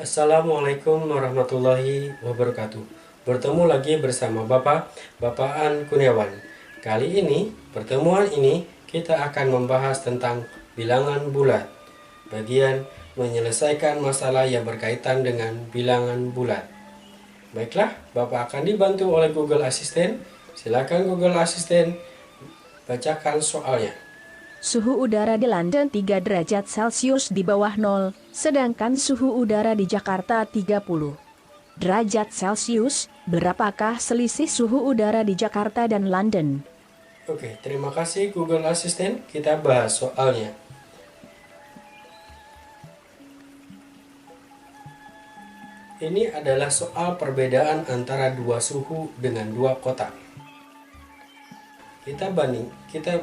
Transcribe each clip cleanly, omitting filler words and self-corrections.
Assalamualaikum warahmatullahi wabarakatuh. Bertemu lagi bersama Bapak An Kurniawan. Kali ini, pertemuan ini kita akan membahas tentang bilangan bulat. Bagian menyelesaikan masalah yang berkaitan dengan bilangan bulat. Baiklah, Bapak akan dibantu oleh Google Assistant. Silakan Google Assistant bacakan soalnya. Suhu udara di London 3 derajat Celcius di bawah nol, sedangkan suhu udara di Jakarta 30 derajat Celcius. Berapakah selisih suhu udara di Jakarta dan London? Oke, terima kasih Google Assistant. Kita bahas soalnya. Ini adalah soal perbedaan antara dua suhu dengan dua kota. Kita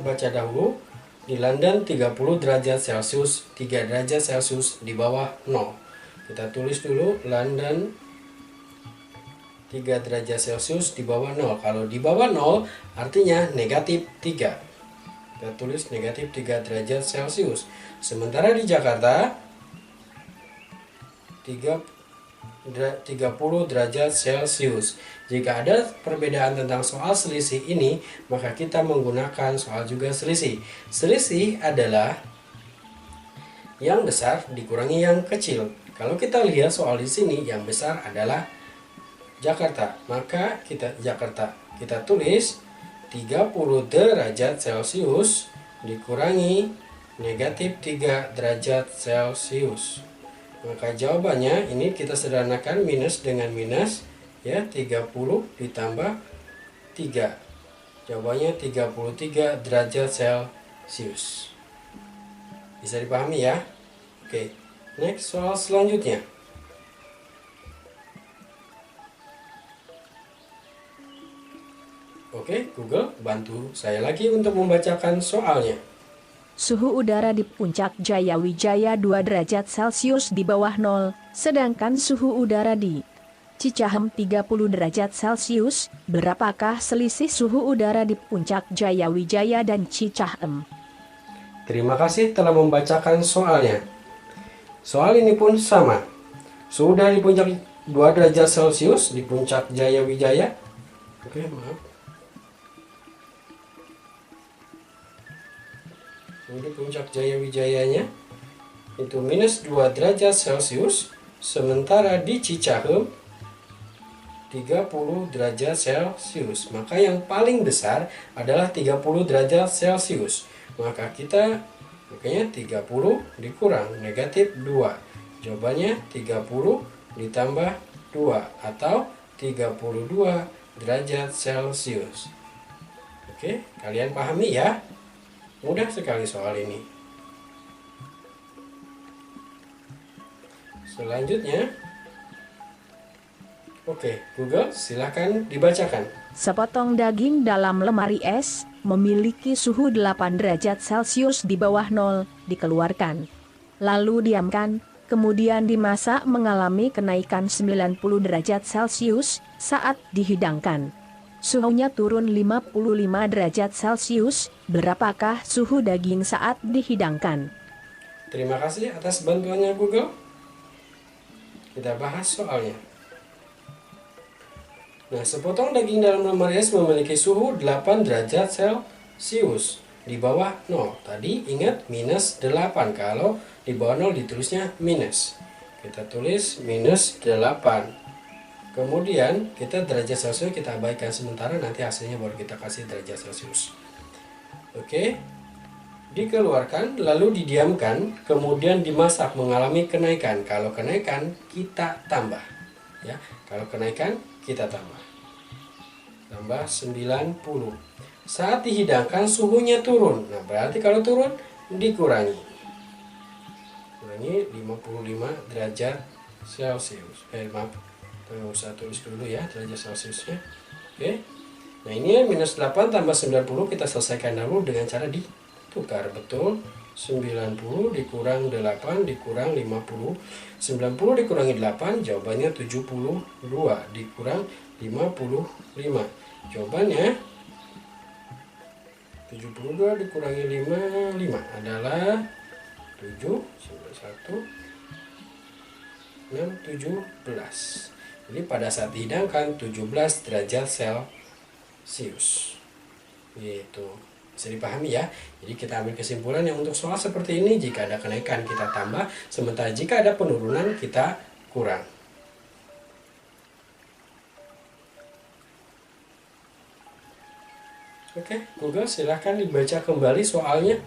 baca dahulu. Di London 30 derajat Celcius, 3 derajat Celcius di bawah 0. Kita tulis dulu London 3 derajat Celcius di bawah 0. Kalau di bawah 0 artinya negatif 3. Kita tulis negatif 3 derajat Celcius. Sementara di Jakarta 30 derajat Celcius. Jika ada perbedaan tentang soal selisih ini, maka kita menggunakan soal juga selisih. Selisih adalah yang besar dikurangi yang kecil. Kalau kita lihat soal di sini, yang besar adalah Jakarta. Maka kita tulis 30 derajat Celcius dikurangi negatif 3 derajat Celcius. Maka jawabannya ini kita sederhanakan minus dengan minus, ya, 30 ditambah 3. Jawabannya 33 derajat Celcius. Bisa dipahami ya? Oke, next soal selanjutnya. Oke, Google bantu saya lagi untuk membacakan soalnya. Suhu udara di Puncak Jayawijaya 2 derajat Celcius di bawah nol, sedangkan suhu udara di Cicahem 30 derajat Celcius. Berapakah selisih suhu udara di Puncak Jayawijaya dan Cicahem? Terima kasih telah membacakan soalnya. Soal ini pun sama. Suhu udara di Puncak 2 derajat Celcius di Puncak Jayawijaya. Oke, maaf. Di Puncak Jayawijayanya itu minus 2 derajat Celcius, sementara di Cicahem 30 derajat Celcius. Maka yang paling besar adalah 30 derajat Celcius. Makanya 30 dikurang negatif 2. Jawabannya 30 ditambah 2 atau 32 derajat Celcius. Oke, kalian pahami ya? Mudah sekali soal ini. Selanjutnya, oke, Google silakan dibacakan. Sepotong daging dalam lemari es memiliki suhu 8 derajat Celcius di bawah nol, dikeluarkan. Lalu diamkan, kemudian dimasak mengalami kenaikan 90 derajat Celcius saat dihidangkan. Suhunya turun 55 derajat Celcius. Berapakah suhu daging saat dihidangkan? Terima kasih atas bantuannya Google. Kita bahas soalnya. Nah, sepotong daging dalam lemari es memiliki suhu 8 derajat Celcius di bawah 0. Tadi ingat minus 8. Kalau di bawah 0 ditulisnya minus. Kita tulis minus 8. Kemudian kita derajat Celcius kita abaikan sementara, nanti hasilnya baru kita kasih derajat Celcius. Oke, dikeluarkan lalu didiamkan, kemudian dimasak mengalami kenaikan. Kalau kenaikan kita tambah, ya. Kalau kenaikan kita tambah 90. Saat dihidangkan suhunya turun. Nah, berarti kalau turun dikurangi 55 derajat Celcius. Maaf. Nggak usah tulis dulu ya derajat Celciusnya. Oke. Nah, ini minus 8 tambah 90 kita selesaikan dulu dengan cara ditukar. Betul. 90 dikurang 8 dikurang 50. 90 dikurangi 8 jawabannya 72 dikurang 55. Jawabannya 72 dikurangi 55 adalah 7. 1 17. Jadi pada saat dihidangkan 17 derajat Celcius. Gitu. Bisa dipahami ya. Jadi kita ambil kesimpulan yang untuk soal seperti ini, jika ada kenaikan kita tambah, sementara jika ada penurunan kita kurang. Oke, Google silahkan dibaca kembali soalnya.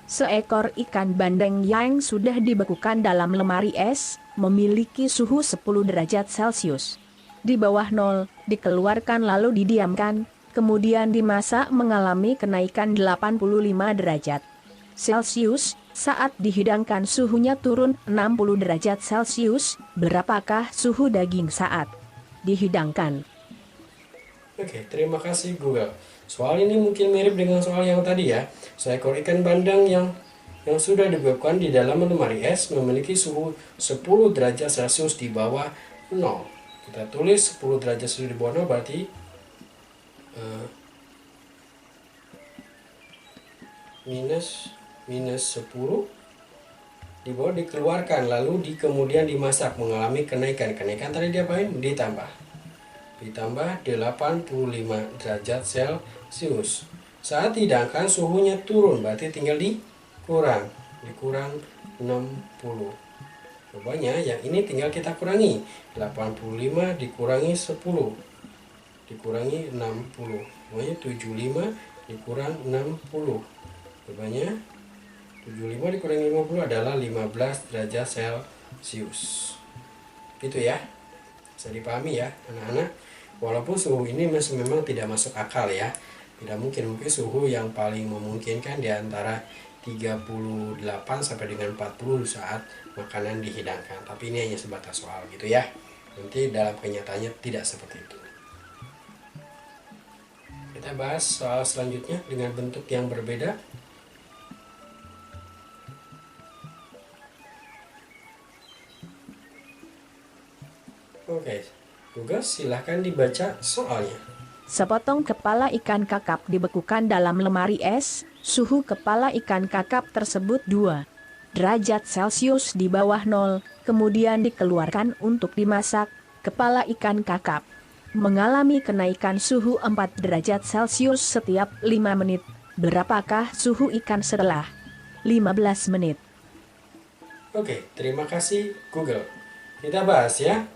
Seekor ikan bandeng yang sudah dibekukan dalam lemari es, memiliki suhu 10 derajat Celcius. Di bawah nol, dikeluarkan lalu didiamkan, kemudian dimasak mengalami kenaikan 85 derajat Celcius. Saat dihidangkan suhunya turun 60 derajat Celcius. Berapakah suhu daging saat dihidangkan? Oke, terima kasih Google. Soal ini mungkin mirip dengan soal yang tadi ya. Seekor ikan bandeng yang sudah dibekukan di dalam lemari es memiliki suhu 10 derajat Celcius di bawah 0. Kita tulis 10 derajat Celcius di bawah 0 berarti minus 10 di bawah, dikeluarkan lalu kemudian dimasak mengalami kenaikan tadi diapain? Ditambah 85 derajat Celcius. Saat dihidangkan suhunya turun, berarti tinggal dikurang 60. Rupanya yang ini tinggal kita kurangi, 85 dikurangi 10 dikurangi 60, rupanya 75 dikurang 60. Rupanya 75 dikurangi 50 adalah 15 derajat Celcius. Gitu ya. Bisa dipahami ya anak-anak. Walaupun suhu ini memang tidak masuk akal ya. Tidak mungkin suhu yang paling memungkinkan di antara 38 sampai dengan 40 saat makanan dihidangkan. Tapi ini hanya sebatas soal gitu ya. Nanti dalam kenyataannya tidak seperti itu. Kita bahas soal selanjutnya dengan bentuk yang berbeda. Oke, Google silahkan dibaca soalnya. Sepotong kepala ikan kakap dibekukan dalam lemari es, suhu kepala ikan kakap tersebut 2 derajat Celcius di bawah 0, kemudian dikeluarkan untuk dimasak. Kepala ikan kakap mengalami kenaikan suhu 4 derajat Celcius setiap 5 menit. Berapakah suhu ikan setelah 15 menit? Oke, terima kasih Google. Kita bahas ya.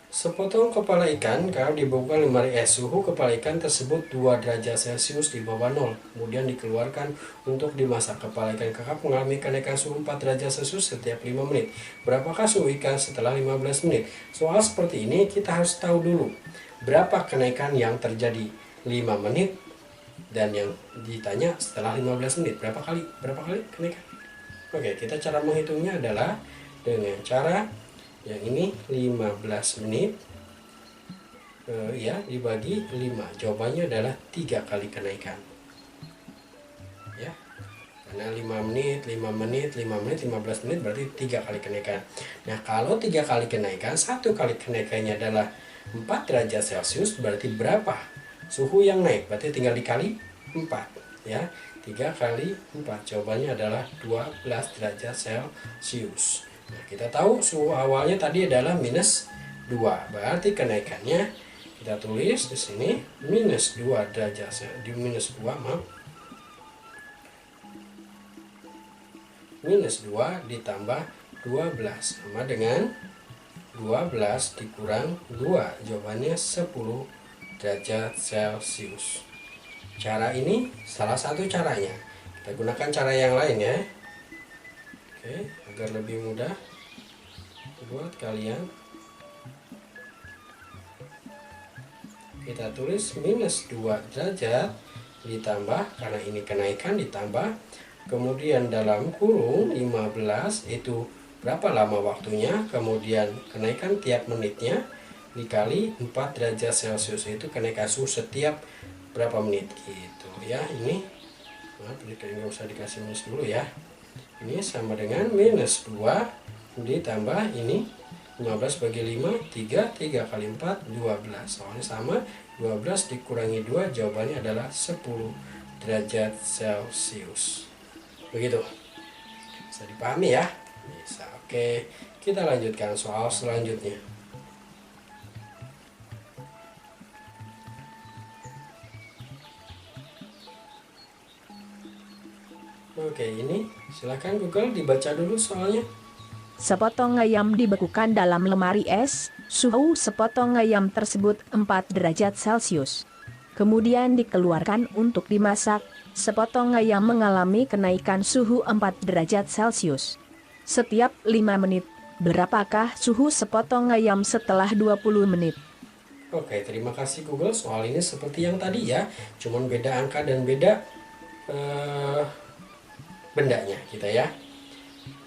Sepotong kepala ikan kakap dibekukan lemari es, suhu kepala ikan tersebut 2 derajat Celcius di bawah 0, kemudian dikeluarkan untuk dimasak. Kepala ikan kakap mengalami kenaikan suhu 4 derajat Celcius setiap 5 menit. Berapakah suhu ikan setelah 15 menit? Soal seperti ini kita harus tahu dulu berapa kenaikan yang terjadi 5 menit dan yang ditanya setelah 15 menit. Berapa kali kenaikan? Oke, kita cara menghitungnya adalah dengan cara yang ini 15 menit ya dibagi 5. Jawabannya adalah 3 kali kenaikan. Ya. Karena 5 menit, 15 menit berarti 3 kali kenaikan. Nah, kalau 3 kali kenaikan, 1 kali kenaikannya adalah 4 derajat Celcius, berarti berapa suhu yang naik? Berarti tinggal dikali 4 ya. 3 kali 4 jawabannya adalah 12 derajat Celcius. Nah, kita tahu suhu awalnya tadi adalah minus 2. Berarti kenaikannya kita tulis di sini minus 2 derajat di minus 2 minus 2 ditambah 12 sama dengan 12 dikurang 2. Jawabannya 10 derajat Celcius. Cara ini salah satu caranya. Kita gunakan cara yang lain ya. Oke, agar lebih mudah buat kalian. Kita tulis minus 2 derajat ditambah, karena ini kenaikan ditambah, kemudian dalam kurung 15 itu berapa lama waktunya, kemudian kenaikan tiap menitnya dikali 4 derajat Celcius itu kenaikan suhu setiap berapa menit gitu ya. Ini maaf, nggak usah dikasih minus dulu ya. Ini sama dengan minus 2 ditambah ini 15 bagi 5, 3 kali 4, 12. Soalnya sama, 12 dikurangi 2, jawabannya adalah 10 derajat Celcius. Begitu. Bisa dipahami ya? Bisa. Oke, Kita lanjutkan soal selanjutnya. Oke, ini silakan Google dibaca dulu soalnya. Sepotong ayam dibekukan dalam lemari es, suhu sepotong ayam tersebut 4 derajat Celcius. Kemudian dikeluarkan untuk dimasak, sepotong ayam mengalami kenaikan suhu 4 derajat Celcius. Setiap 5 menit, berapakah suhu sepotong ayam setelah 20 menit? Oke, terima kasih Google. Soal ini seperti yang tadi ya, cuman beda angka dan beda bendanya kita ya.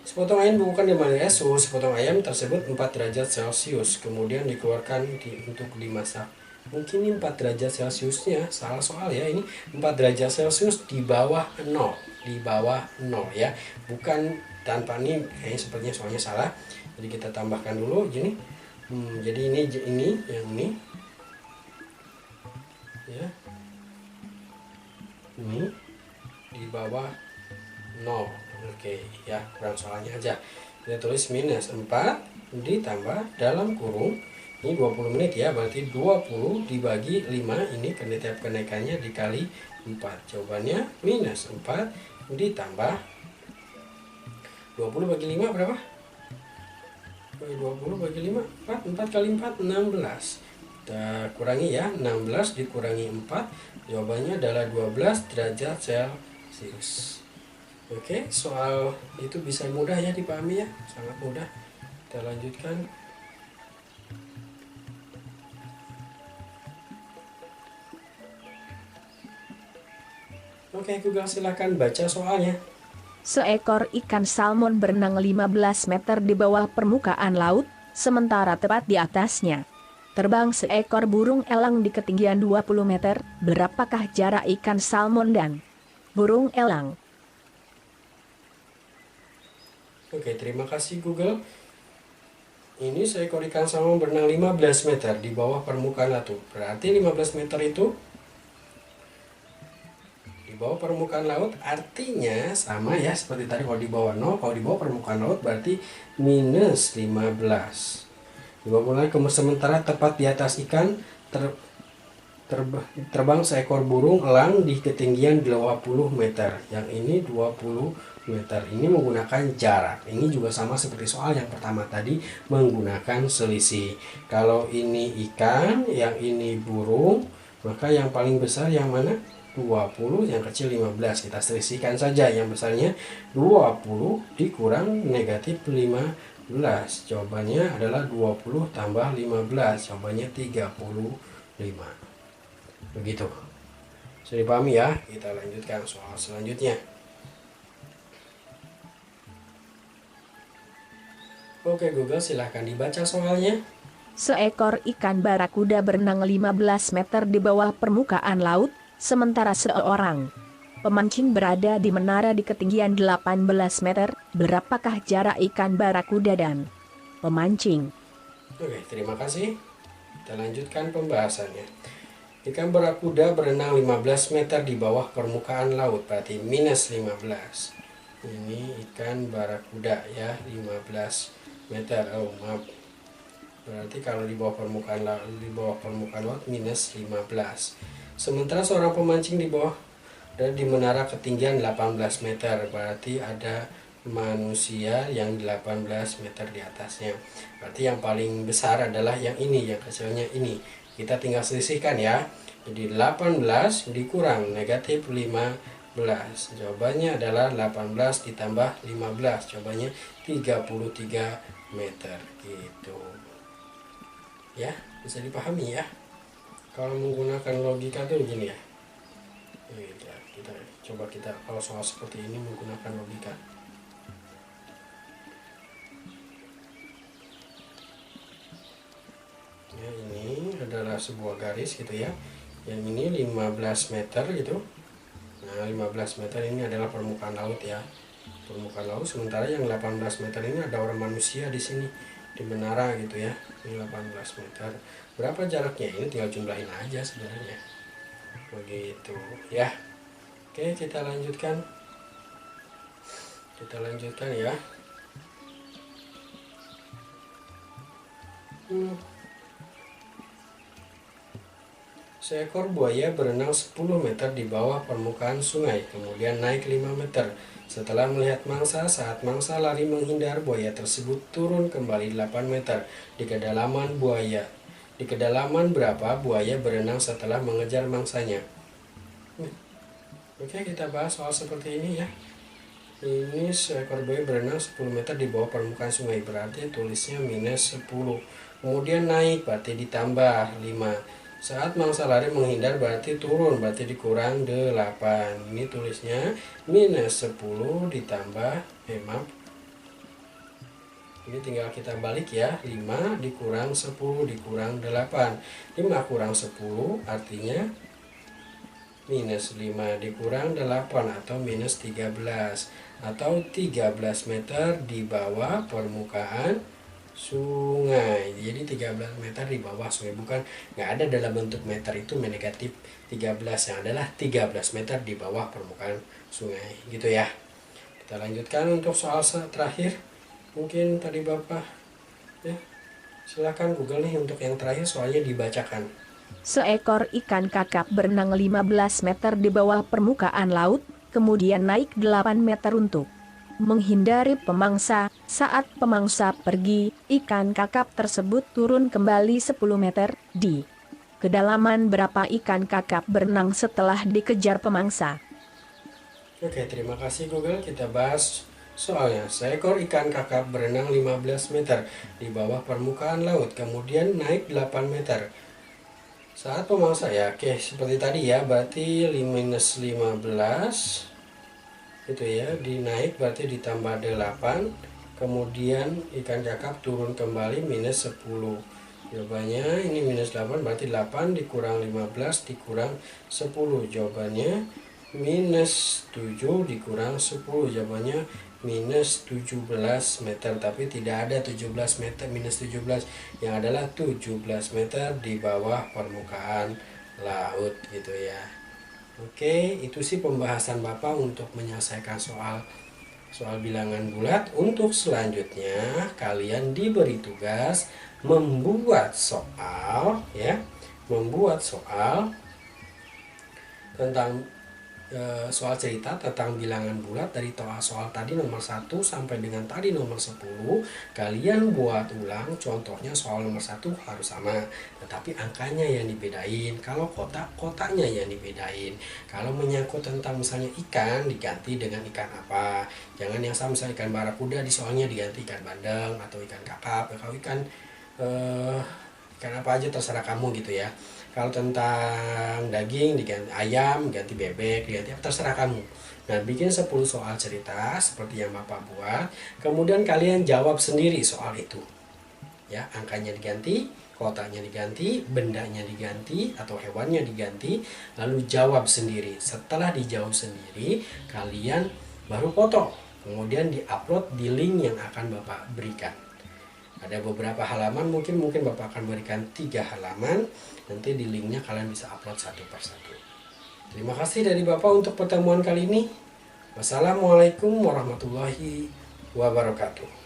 Sepotong ayam bukan di mana es, suhu sepotong ayam tersebut 4 derajat Celcius, kemudian dikeluarkan untuk dimasak. Mungkin ini 4 derajat Celciusnya salah soal ya, ini 4 derajat Celcius di bawah 0, di bawah 0 ya, bukan tanpa ini, kayaknya sepertinya soalnya salah. Jadi kita tambahkan dulu gini. Jadi ini yang ini ya, ini di bawah 0. Oke ya, kurang soalnya aja. Kita tulis minus 4 ditambah dalam kurung, ini 20 menit ya, berarti 20 dibagi 5, ini tiap kenaikannya dikali 4. Jawabannya minus 4 ditambah 20 bagi 5 berapa? 20 bagi 5, 4 kali 4, 16. Kita kurangi ya, 16 dikurangi 4, jawabannya adalah 12 derajat Celcius. Oke, soal itu bisa mudah ya dipahami ya, sangat mudah. Kita lanjutkan. Oke, Google silakan baca soalnya. Seekor ikan salmon berenang 15 meter di bawah permukaan laut, sementara tepat di atasnya terbang seekor burung elang di ketinggian 20 meter, berapakah jarak ikan salmon dan burung elang? Oke, terima kasih Google. Ini seekor ikan salmon berenang 15 meter di bawah permukaan laut. Berarti 15 meter itu di bawah permukaan laut, artinya sama ya seperti tadi, kalau di bawah 0, kalau di bawah permukaan laut berarti minus 15. Di bawah permukaan, sementara tepat di atas ikan terbang seekor burung elang di ketinggian 20 meter. Yang ini 20 meter. Ini menggunakan jarak. Ini juga sama seperti soal yang pertama tadi, menggunakan selisih. Kalau ini ikan, yang ini burung, maka yang paling besar yang mana? 20, yang kecil 15. Kita selisihkan saja, yang besarnya 20 dikurang negatif 15. Jawabannya adalah 20 tambah 15. Jawabannya 35. Begitu. Sudah dipahami ya? Kita lanjutkan soal selanjutnya. Oke Google, silahkan dibaca soalnya. Seekor ikan barakuda berenang 15 meter di bawah permukaan laut, sementara seorang pemancing berada di menara di ketinggian 18 meter, berapakah jarak ikan barakuda dan pemancing? Oke, terima kasih. Kita lanjutkan pembahasannya. Ikan barakuda berenang 15 meter di bawah permukaan laut, berarti minus 15. Ini ikan barakuda ya, 15 meter. Oh, maaf. Berarti kalau di bawah permukaan laut minus 15. Sementara seorang pemancing di bawah dan di menara ketinggian 18 meter, berarti ada manusia yang 18 meter di atasnya. Berarti yang paling besar adalah yang ini, yang kecilnya ini. Kita tinggal selisihkan ya. Jadi 18 dikurang negatif 15. Jawabannya adalah 18 ditambah 15. Jawabannya 33 meter gitu. Ya, bisa dipahami ya. Kalau menggunakan logika tuh gini ya. Kita kalau soal seperti ini menggunakan logika. Ya, ini adalah sebuah garis gitu ya. Yang ini 15 meter gitu. Nah, 15 meter ini adalah permukaan laut ya. Permukaan laut, sementara yang 18 meter ini ada orang manusia di sini di menara gitu ya. Ini 18 meter. Berapa jaraknya? Ini tinggal jumlahin aja sebenarnya. Begitu ya. Oke, kita lanjutkan. Kita lanjutkan ya. Seekor buaya berenang 10 meter di bawah permukaan sungai, kemudian naik 5 meter. Setelah melihat mangsa, saat mangsa lari menghindar, buaya tersebut turun kembali 8 meter di kedalaman buaya. Di kedalaman berapa buaya berenang setelah mengejar mangsanya? Oke, kita bahas soal seperti ini ya. Ini seekor buaya berenang 10 meter di bawah permukaan sungai, berarti tulisnya minus 10. Kemudian naik, berarti ditambah 5. Saat mangsa lari menghindar berarti turun, berarti dikurang 8. Ini tulisnya minus 10 ditambah, maaf. Ini tinggal kita balik ya, 5 dikurang 10 dikurang 8. 5 kurang 10 artinya minus 5 dikurang 8 atau minus 13. Atau 13 meter di bawah permukaan sungai. Jadi 13 meter di bawah sungai, bukan nggak ada dalam bentuk meter, itu negatif 13, yang adalah 13 meter di bawah permukaan sungai gitu ya. Kita lanjutkan untuk soal terakhir. Mungkin tadi Bapak ya, silakan Google nih untuk yang terakhir soalnya dibacakan. Seekor ikan kakap berenang 15 meter di bawah permukaan laut, kemudian naik 8 meter untuk menghindari pemangsa. Saat pemangsa pergi, ikan kakap tersebut turun kembali 10 meter. Di kedalaman berapa ikan kakap berenang setelah dikejar pemangsa? Oke, terima kasih Google. Kita bahas soalnya. Seekor ikan kakap berenang 15 meter di bawah permukaan laut, kemudian naik 8 meter. Saat pemangsa ya, oke, seperti tadi ya, berarti minus 15 itu ya, dinaik berarti ditambah 8, kemudian ikan kakap turun kembali minus 10. Jawabannya ini minus 8, berarti 8 dikurang 15 dikurang 10. Jawabannya minus 7 dikurang 10. Jawabannya minus 17 meter, tapi tidak ada 17 meter, minus 17, yang adalah 17 meter di bawah permukaan laut gitu ya. Oke, itu sih pembahasan Bapak untuk menyelesaikan soal bilangan bulat. Untuk selanjutnya kalian diberi tugas membuat soal ya, membuat soal tentang soal cerita tentang bilangan bulat dari soal tadi nomor 1 sampai dengan tadi nomor 10. Kalian buat ulang, contohnya soal nomor 1 harus sama, tetapi angkanya yang dibedain. Kalau kotaknya yang dibedain. Kalau menyangkut tentang misalnya ikan, diganti dengan ikan apa. Jangan yang sama, misalnya ikan barakuda di soalnya diganti ikan bandeng atau ikan kakap. Kalau ikan apa aja terserah kamu gitu ya. Kalau tentang daging diganti ayam, ganti bebek, diganti apa, terserah kamu. Nah, bikin 10 soal cerita seperti yang Bapak buat, kemudian kalian jawab sendiri soal itu. Ya, angkanya diganti, kotaknya diganti, bendanya diganti atau hewannya diganti, lalu jawab sendiri. Setelah dijawab sendiri, kalian baru foto, kemudian diupload di link yang akan Bapak berikan. Ada beberapa halaman, mungkin Bapak akan berikan 3 halaman. Nanti di linknya kalian bisa upload satu persatu. Terima kasih dari Bapak untuk pertemuan kali ini. Wassalamualaikum warahmatullahi wabarakatuh.